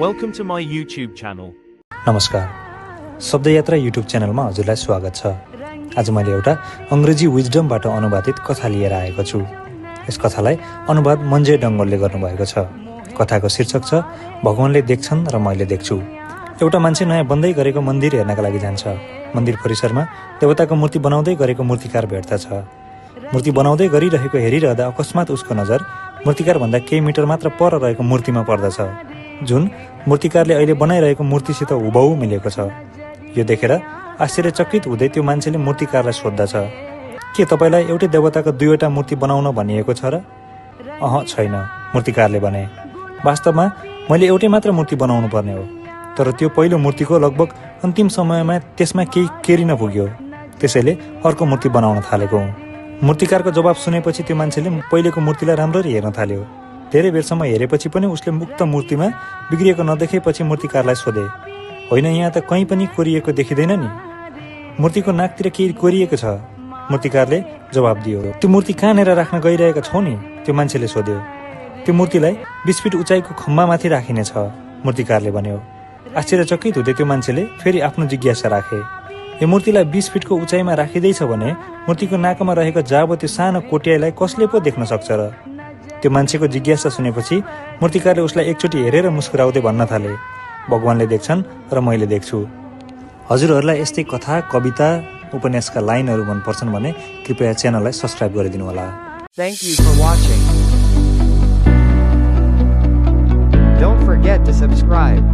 Welcome to my YouTube channel. नमस्कार, शब्दयात्रा YouTube च्यानलमा हजुरलाई स्वागत छ। आज मैले एउटा अंग्रेजी विजडमबाट अनुवादित कथा लिएर आएको छु। यस कथालाई अनुवाद मन्जे डङ्गोलले गर्नुभएको छ। कथाको शीर्षक छ भगवानले देख्छन् र मैले देख्छु। एउटा मान्छे नयाँ बन्दै गरेको मन्दिर हेर्नका लागि जान्छ। मन्दिर परिसरमा देवताको मूर्ति बनाउँदै गरेको मूर्तिकार भेट्दछ। मूर्ति बनाउँदै गरिरहेको हेरिरहँदा अकस्मात उसको नजर मूर्तिकार भन्दा केही मिटर मात्र पर रहेको मूर्तिमा पर्दछ, जुन मूर्तिकारले अहिले बनाइरहेको मूर्तिसित हुबहु मिलेको छ। यो देखेर आश्चर्यचकित हुँदै त्यो मान्छेले मूर्तिकारलाई सोध्दछ, के तपाईलाई एउटै देवताको दुईवटा मूर्ति बनाउन भनिएको छ र? छैन, मूर्तिकारले भने। वास्तवमा मैले एउटै मात्र मूर्ति बनाउनु पर्ने हो, तर त्यो पहिलो मूर्तिको लगभग अन्तिम समयमा त्यसमा केही केरिन पुग्यो, त्यसैले अर्को मूर्ति बनाउन थालेको हुँ। मूर्तिकारको जवाब सुनेपछि त्यो मान्छेले पहिलेको मूर्तिलाई राम्ररी हेर्न थाल्यो। धेरै बेरसम्म हेरेपछि पनि उसले मुक्त मूर्तिमा बिग्रिएको नदेखेपछि मूर्तिकारलाई सोधे, होइन यहाँ त कहीँ पनि कोरिएको देखिँदैन नि, मूर्तिको नाकतिर केही कोरिएको छ। मूर्तिकारले जवाब दियो, त्यो मूर्ति कहाँनिर राख्न गइरहेका छौ नि? त्यो मान्छेले सोध्यो। त्यो मूर्तिलाई 20 फिट उचाइको खम्बामाथि राखिनेछ, मूर्तिकारले भन्यो। आश्चर्यचकित हुँदै त्यो मान्छेले फेरि आफ्नो जिज्ञासा राखे, यो मूर्तिलाई 20 फिटको उचाइमा राखिँदैछ भने मूर्तिको नाकमा रहेको जाबो त्यो सानो कोट्याइलाई कसले पो देख्न सक्छ र? त्यो मान्छेको जिज्ञासा सुनेपछि मूर्तिकारले उसलाई एकचोटि हेरेर मुस्कुराउँदै भन्न थाले, भगवानले देख्छन् र मैले देख्छु। हजुरहरूलाई यस्तै कथा, कविता, उपन्यासका लाइनहरू मन पर्छन् भने कृपया च्यानललाई सब्स्क्राइब गरिदिनु होला। Thank you for watching. Don't forget to subscribe.